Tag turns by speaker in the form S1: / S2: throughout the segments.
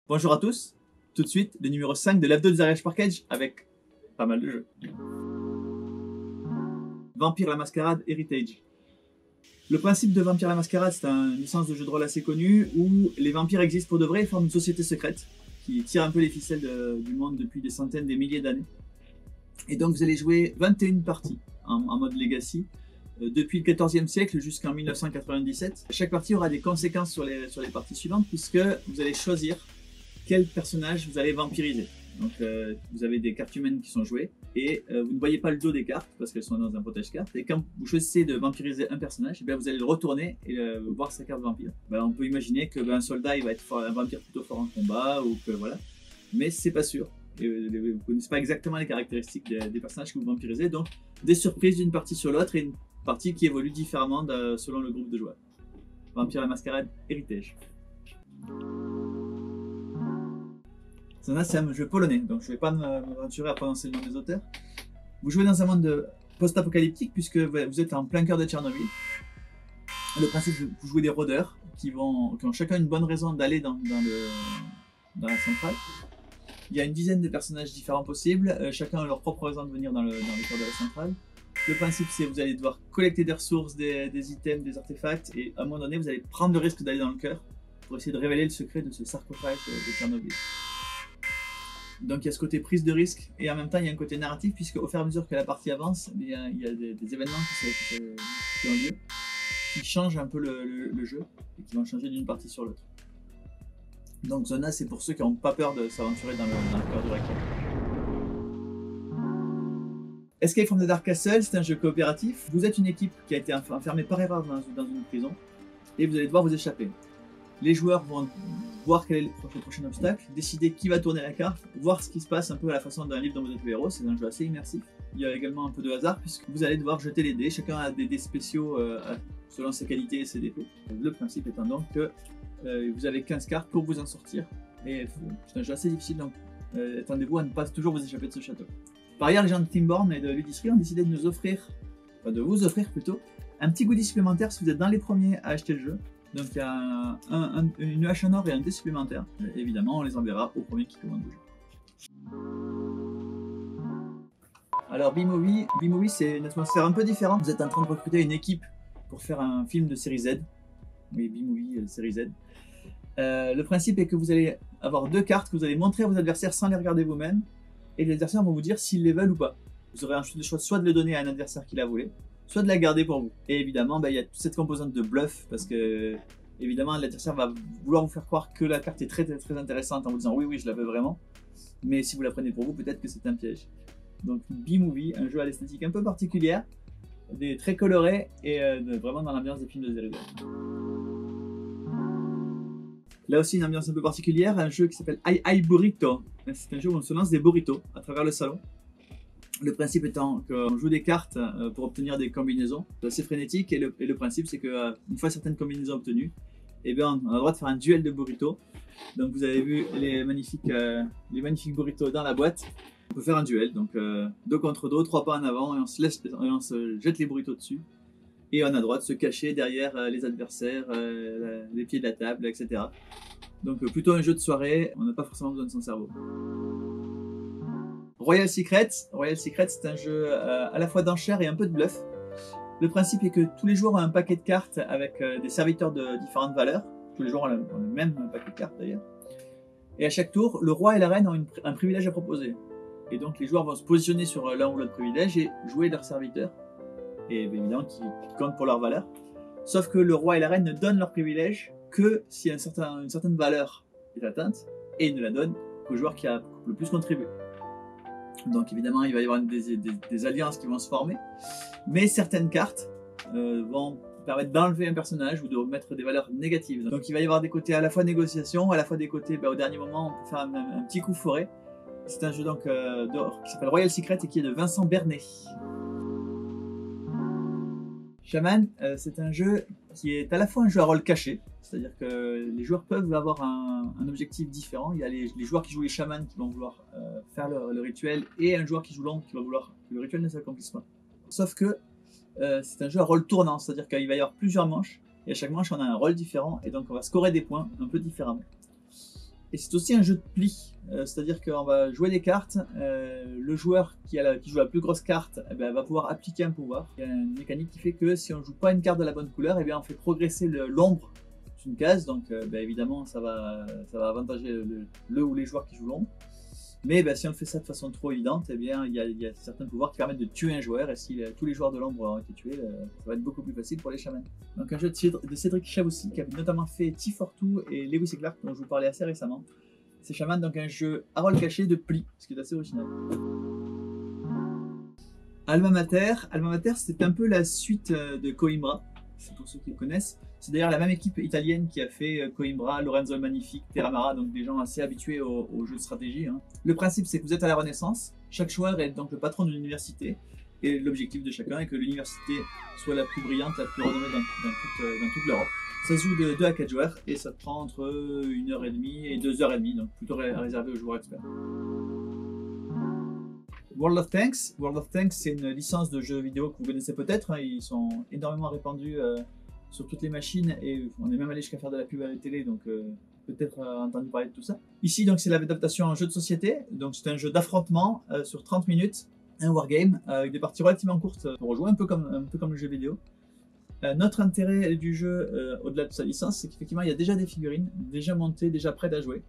S1: Bonjour à tous, tout de suite le numéro 5 de l'Abdo des Package avec pas mal de jeux. Vampire la Mascarade Heritage. Le principe de Vampire la Mascarade, c'est une licence de jeu de rôle assez connue où les vampires existent pour de vrai et forment une société secrète qui tire un peu les ficelles du monde depuis des centaines, des milliers d'années. Et donc vous allez jouer 21 parties en mode Legacy depuis le 14e siècle jusqu'en 1997. Chaque partie aura des conséquences sur les parties suivantes puisque vous allez choisir quel personnage vous allez vampiriser. Donc vous avez des cartes humaines qui sont jouées et vous ne voyez pas le dos des cartes parce qu'elles sont dans un protège-cartes. Et quand vous choisissez de vampiriser un personnage, bien, vous allez le retourner et voir sa carte vampire. Ben, on peut imaginer que un soldat il va être un vampire plutôt fort en combat ou que voilà, mais c'est pas sûr. Et, vous ne connaissez pas exactement les caractéristiques des personnages que vous vampirisez, donc des surprises d'une partie sur l'autre et une partie qui évolue différemment selon le groupe de joueurs. Vampire la Mascarade Heritage. Zona, c'est un jeu polonais, donc je ne vais pas m'aventurer à prononcer le nom des auteurs. Vous jouez dans un monde post-apocalyptique puisque vous êtes en plein cœur de Tchernobyl. Le principe, vous jouez des rôdeurs qui ont chacun une bonne raison d'aller dans la centrale. Il y a une dizaine de personnages différents possibles, chacun a leur propre raison de venir dans le cœur de la centrale. Le principe, c'est que vous allez devoir collecter des ressources, des items, des artefacts, et à un moment donné, vous allez prendre le risque d'aller dans le cœur pour essayer de révéler le secret de ce sarcophage de Tchernobyl. Donc il y a ce côté prise de risque et en même temps il y a un côté narratif puisque au fur et à mesure que la partie avance, il y a des événements qui ont lieu, qui changent un peu le jeu et qui vont changer d'une partie sur l'autre. Donc Zona, c'est pour ceux qui n'ont pas peur de s'aventurer dans le cœur du réacteur. Escape from the Dark Castle, c'est un jeu coopératif. Vous êtes une équipe qui a été enfermée par erreur dans une prison et vous allez devoir vous échapper. Les joueurs vont voir quel est le prochain obstacle, décider qui va tourner la carte, voir ce qui se passe un peu à la façon d'un livre dont vous êtes le héros. C'est un jeu assez immersif. Il y a également un peu de hasard puisque vous allez devoir jeter les dés. Chacun a des dés spéciaux selon ses qualités et ses défauts. Le principe étant donc que vous avez 15 cartes pour vous en sortir. Et c'est un jeu assez difficile, donc attendez-vous à ne pas toujours vous échapper de ce château. Par ailleurs, les gens de Timborn et de Ludistry ont décidé de vous offrir plutôt, un petit goodie supplémentaire si vous êtes dans les premiers à acheter le jeu. Donc il y a une hache en or et un dé supplémentaire. Évidemment, on les enverra au premier qui commande le jeu. Alors B-Movie, c'est une atmosphère un peu différente. Vous êtes en train de recruter une équipe pour faire un film de série Z. Oui, B-Movie, série Z. Le principe est que vous allez avoir deux cartes que vous allez montrer à vos adversaires sans les regarder vous-même. Et les adversaires vont vous dire s'ils les veulent ou pas. Vous aurez un choix soit de le donner à un adversaire qui l'a volé, soit de la garder pour vous. Et évidemment, il y a toute cette composante de bluff, parce que évidemment l'adversaire va vouloir vous faire croire que la carte est très intéressante en vous disant oui, je la veux vraiment. Mais si vous la prenez pour vous, peut-être que c'est un piège. Donc B-Movie, un jeu à l'esthétique un peu particulière, très coloré et vraiment dans l'ambiance des films de Zero. Là aussi une ambiance un peu particulière, un jeu qui s'appelle I Burrito. C'est un jeu où on se lance des burritos à travers le salon. Le principe étant qu'on joue des cartes pour obtenir des combinaisons. C'est assez frénétique et le principe c'est qu'une fois certaines combinaisons obtenues, eh bien, on a le droit de faire un duel de burritos. Donc vous avez vu les magnifiques burritos dans la boîte. On peut faire un duel, donc dos contre dos, 3 pas en avant et on se jette les burritos dessus. Et on a le droit de se cacher derrière les adversaires, les pieds de la table, etc. Donc plutôt un jeu de soirée, on n'a pas forcément besoin de son cerveau. Royal Secret, c'est un jeu à la fois d'enchères et un peu de bluff. Le principe est que tous les joueurs ont un paquet de cartes avec des serviteurs de différentes valeurs. Tous les joueurs ont le même paquet de cartes d'ailleurs. Et à chaque tour, le roi et la reine ont un privilège à proposer. Et donc les joueurs vont se positionner sur l'un ou l'autre privilège et jouer leurs serviteurs. Et évidemment qui comptent pour leur valeur. Sauf que le roi et la reine ne donnent leur privilège que si une certaine valeur est atteinte, et ils ne la donnent qu'au joueur qui a le plus contribué. Donc évidemment il va y avoir des alliances qui vont se former, mais certaines cartes vont permettre d'enlever un personnage ou de mettre des valeurs négatives. Donc il va y avoir des côtés à la fois négociation, à la fois des côtés au dernier moment on peut faire un petit coup foré. C'est un jeu donc qui s'appelle Royal Secret et qui est de Vincent Bernet. Shaman, c'est un jeu qui est à la fois un jeu à rôle caché, c'est-à-dire que les joueurs peuvent avoir un objectif différent. Il y a les joueurs qui jouent les chamans qui vont vouloir faire le rituel et un joueur qui joue l'ombre qui va vouloir que le rituel ne s'accomplisse pas. Sauf que c'est un jeu à rôle tournant, c'est-à-dire qu'il va y avoir plusieurs manches et à chaque manche on a un rôle différent et donc on va scorer des points un peu différemment. Et c'est aussi un jeu de pli, c'est-à-dire qu'on va jouer des cartes, le joueur qui joue la plus grosse carte va pouvoir appliquer un pouvoir. Il y a une mécanique qui fait que si on ne joue pas une carte de la bonne couleur, on fait progresser l'ombre d'une case, donc évidemment ça va avantager le ou les joueurs qui jouent l'ombre. Mais si on fait ça de façon trop évidente, il y a certains pouvoirs qui permettent de tuer un joueur, et si tous les joueurs de l'ombre ont été tués, ça va être beaucoup plus facile pour les chamans. Donc un jeu de Cédric Chavoussi, qui a notamment fait T42 et Lewis et Clark, dont je vous parlais assez récemment. C'est Shaman, donc un jeu à rôle caché de pli, ce qui est assez original. Alma Mater, c'est un peu la suite de Coimbra, c'est pour ceux qui le connaissent. C'est d'ailleurs la même équipe italienne qui a fait Coimbra, Lorenzo le Magnifique, Terramara, donc des gens assez habitués aux jeux de stratégie. Hein. Le principe, c'est que vous êtes à la Renaissance, chaque joueur est donc le patron d'une université, et l'objectif de chacun est que l'université soit la plus brillante, la plus renommée dans toute l'Europe. Ça se joue de 2 à 4 joueurs, et ça prend entre 1h30 et 2h30, donc plutôt réservé aux joueurs experts. World of Tanks, c'est une licence de jeux vidéo que vous connaissez peut-être, hein, ils sont énormément répandus sur toutes les machines, et on est même allé jusqu'à faire de la pub à la télé, donc peut-être entendu parler de tout ça. Ici, donc, c'est l'adaptation en jeu de société, donc c'est un jeu d'affrontement sur 30 minutes, un wargame, avec des parties relativement courtes pour rejouer, un peu comme le jeu vidéo. Notre intérêt du jeu, au-delà de sa licence, c'est qu'effectivement, il y a déjà des figurines, déjà montées, déjà prêtes à jouer,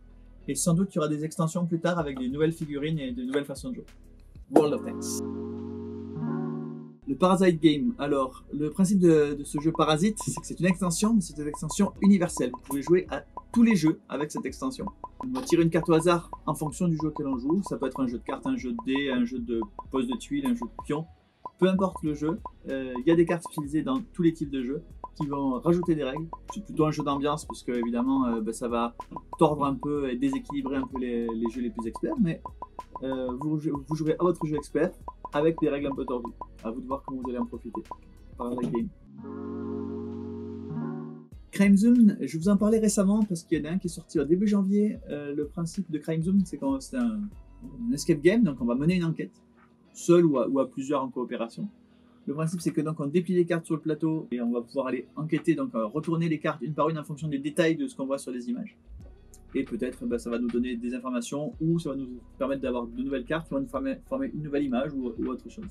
S1: et sans doute il y aura des extensions plus tard avec des nouvelles figurines et de nouvelles façons de jouer. World of Tanks. Le Parasite Game. Alors, le principe de ce jeu Parasite, c'est que c'est une extension, mais c'est une extension universelle. Vous pouvez jouer à tous les jeux avec cette extension. On va tirer une carte au hasard en fonction du jeu que l'on joue. Ça peut être un jeu de cartes, un jeu de dés, un jeu de pose de tuiles, un jeu de pions. Peu importe le jeu, il y a des cartes utilisées dans tous les types de jeux qui vont rajouter des règles. C'est plutôt un jeu d'ambiance, puisque évidemment ça va tordre un peu et déséquilibrer un peu les jeux les plus experts, mais vous jouerez à votre jeu expert avec des règles un peu tordues. À vous de voir comment vous allez en profiter. Parasite Game. Crime Zone, je vous en parlais récemment parce qu'il y en a un qui est sorti au début janvier. Le principe de Crime Zone, c'est qu'on c'est un escape game, donc on va mener une enquête, seul ou à plusieurs en coopération. Le principe, c'est que donc on déplie les cartes sur le plateau et on va pouvoir aller enquêter, donc retourner les cartes une par une en fonction des détails de ce qu'on voit sur les images. Et peut-être ça va nous donner des informations ou ça va nous permettre d'avoir de nouvelles cartes qui vont nous former une nouvelle image ou autre chose.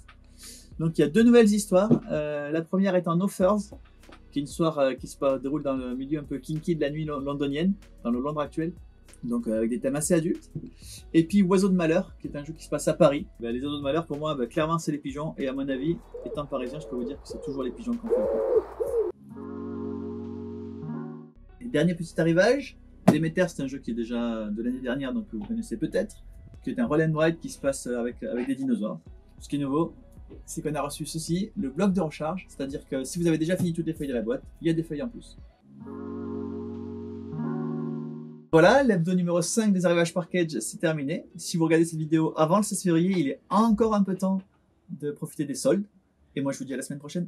S1: Donc il y a 2 nouvelles histoires. La première étant No Furs, qui est une histoire qui se déroule dans le milieu un peu kinky de la nuit londonienne, dans le Londres actuel. Donc avec des thèmes assez adultes. Et puis Oiseaux de Malheur, qui est un jeu qui se passe à Paris. Les Oiseaux de Malheur, pour moi, clairement c'est les pigeons. Et à mon avis, étant parisien, je peux vous dire que c'est toujours les pigeons qu'on fait. Et dernier petit arrivage, Demeter, c'est un jeu qui est déjà de l'année dernière, donc que vous connaissez peut-être, qui est un roll and ride qui se passe avec des dinosaures. Ce qui est nouveau, c'est qu'on a reçu ceci, le bloc de recharge, c'est-à-dire que si vous avez déjà fini toutes les feuilles de la boîte, il y a des feuilles en plus. Voilà, l'hebdo numéro 5 des arrivages Parkage, c'est terminé. Si vous regardez cette vidéo avant le 16 février, il est encore un peu temps de profiter des soldes. Et moi, je vous dis à la semaine prochaine.